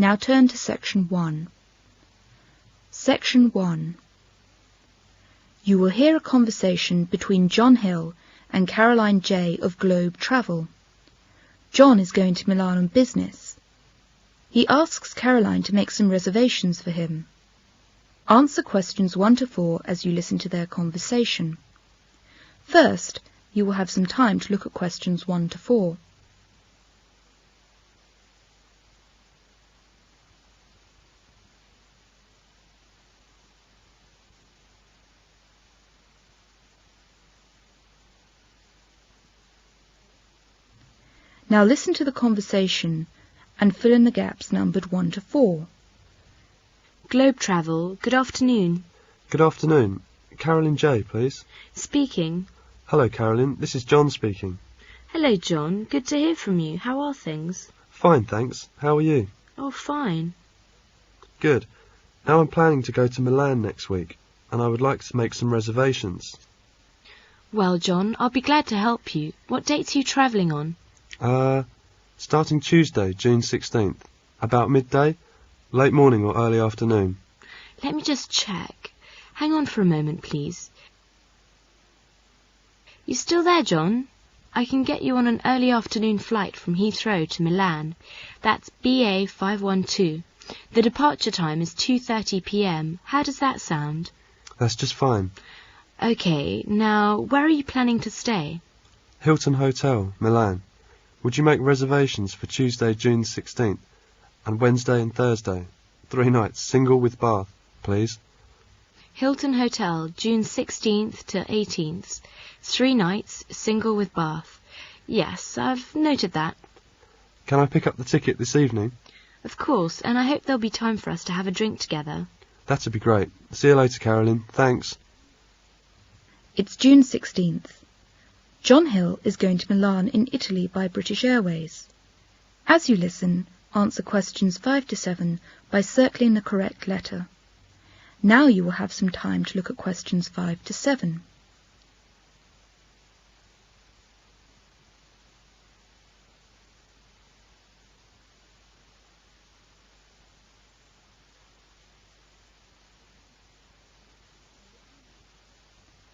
Now turn to Section 1. Section 1. You will hear a conversation between John Hill and Caroline J. of Globe Travel. John is going to Milan on business. He asks Caroline to make some reservations for him. Answer questions 1 to 4 as you listen to their conversation. First, you will have some time to look at questions 1 to 4. Now listen to the conversation and fill in the gaps numbered 1 to 4. Globe Travel, good afternoon. Good afternoon. Caroline J, please. Speaking. Hello, Caroline. This is John speaking. Hello, John. Good to hear from you. How are things? Fine, thanks. How are you? Oh, fine. Good. Now I'm planning to go to Milan next week, and I would like to make some reservations. Well, John, I'll be glad to help you. What dates are you travelling on? Starting Tuesday, June 16th. About midday, late morning or early afternoon. Let me just check. Hang on for a moment, please. You still there, John? I can get you on an early afternoon flight from Heathrow to Milan. That's BA 512. The departure time is 2:30 p.m. How does that sound? That's just fine. Okay, now, where are you planning to stay? Hilton Hotel, Milan. Would you make reservations for Tuesday, June 16th, and Wednesday and Thursday? 3 nights, single with bath, please. Hilton Hotel, June 16th to 18th. 3 nights, single with bath. Yes, I've noted that. Can I pick up the ticket this evening? Of course, and I hope there'll be time for us to have a drink together. That'd be great. See you later, Caroline. Thanks. It's June 16th. John Hill is going to Milan in Italy by British Airways. As you listen, answer questions 5 to 7 by circling the correct letter. Now you will have some time to look at questions 5 to 7.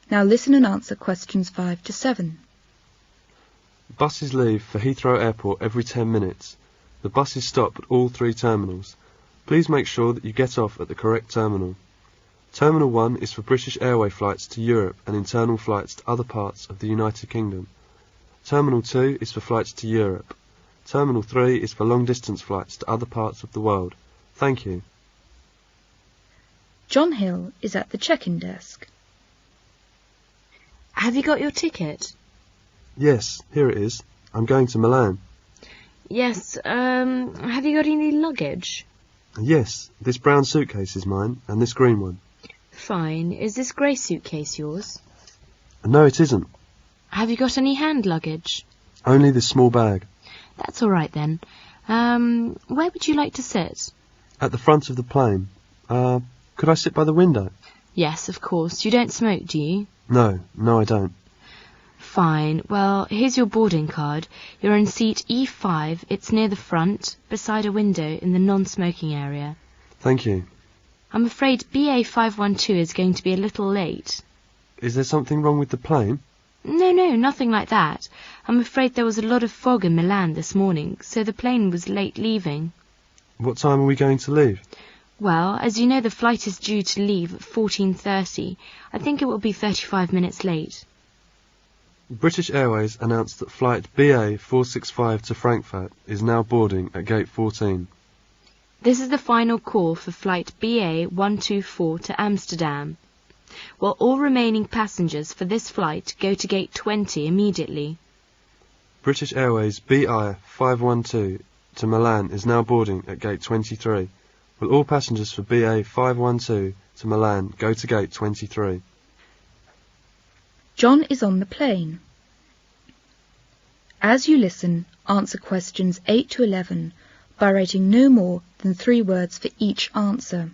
Now listen and answer questions 5 to 7. Buses leave for Heathrow Airport every 10 minutes. The buses stop at all 3 terminals. Please make sure that you get off at the correct terminal. Terminal 1 is for British Airways flights to Europe and internal flights to other parts of the United Kingdom. Terminal 2 is for flights to Europe. Terminal 3 is for long-distance flights to other parts of the world. Thank you. John Hill is at the check-in desk. Have you got your ticket? Yes, here it is. I'm going to Milan. Yes, have you got any luggage? Yes, this brown suitcase is mine, and this green one. Fine. Is this grey suitcase yours? No, it isn't. Have you got any hand luggage? Only this small bag. That's all right then. Where would you like to sit? At the front of the plane. Could I sit by the window? Yes, of course. You don't smoke, do you? No, I don't. Fine. Well, here's your boarding card. You're in seat E5. It's near the front, beside a window in the non-smoking area. Thank you. I'm afraid BA 512 is going to be a little late. Is there something wrong with the plane? No, nothing like that. I'm afraid there was a lot of fog in Milan this morning, so the plane was late leaving. What time are we going to leave? Well, as you know, the flight is due to leave at 14:30. I think it will be 35 minutes late. British Airways announced that flight BA 465 to Frankfurt is now boarding at gate 14. This is the final call for flight BA 124 to Amsterdam. Well, all remaining passengers for this flight go to gate 20 immediately. British Airways BI 512 to Milan is now boarding at gate 23. Will all passengers for BA 512 to Milan go to gate 23? John is on the plane. As you listen, answer questions 8 to 11 by writing no more than 3 words for each answer.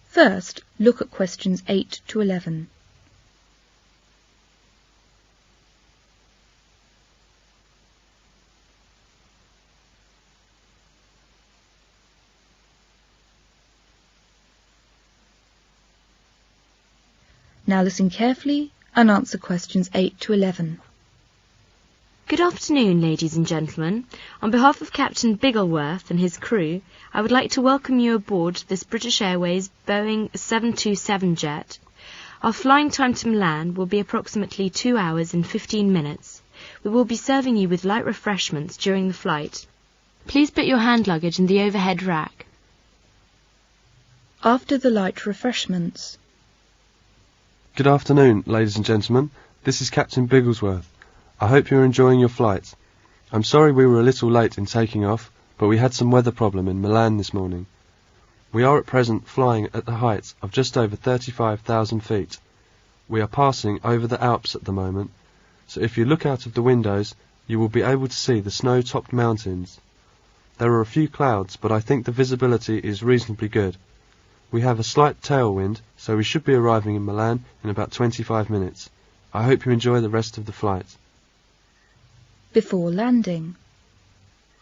First, look at questions 8 to 11. Now listen carefully and answer questions 8 to 11. Good afternoon, ladies and gentlemen. On behalf of Captain Bigglesworth and his crew, I would like to welcome you aboard this British Airways Boeing 727 jet. Our flying time to Milan will be approximately 2 hours and 15 minutes. We will be serving you with light refreshments during the flight. Please put your hand luggage in the overhead rack. After the light refreshments. Good afternoon, ladies and gentlemen. This is Captain Bigglesworth. I hope you're enjoying your flight. I'm sorry we were a little late in taking off, but we had some weather problem in Milan this morning. We are at present flying at the height of just over 35,000 feet. We are passing over the Alps at the moment, so if you look out of the windows, you will be able to see the snow-topped mountains. There are a few clouds, but I think the visibility is reasonably good. We have a slight tailwind, so we should be arriving in Milan in about 25 minutes. I hope you enjoy the rest of the flight. Before landing.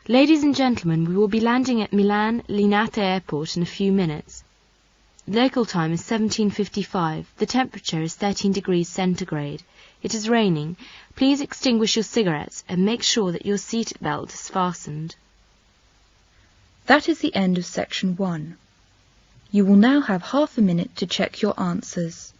Ladies and gentlemen, we will be landing at Milan Linate Airport in a few minutes. Local time is 17:55. The temperature is 13 degrees centigrade. It is raining. Please extinguish your cigarettes and make sure that your seat belt is fastened. That is the end of section 1. You will now have half a minute to check your answers.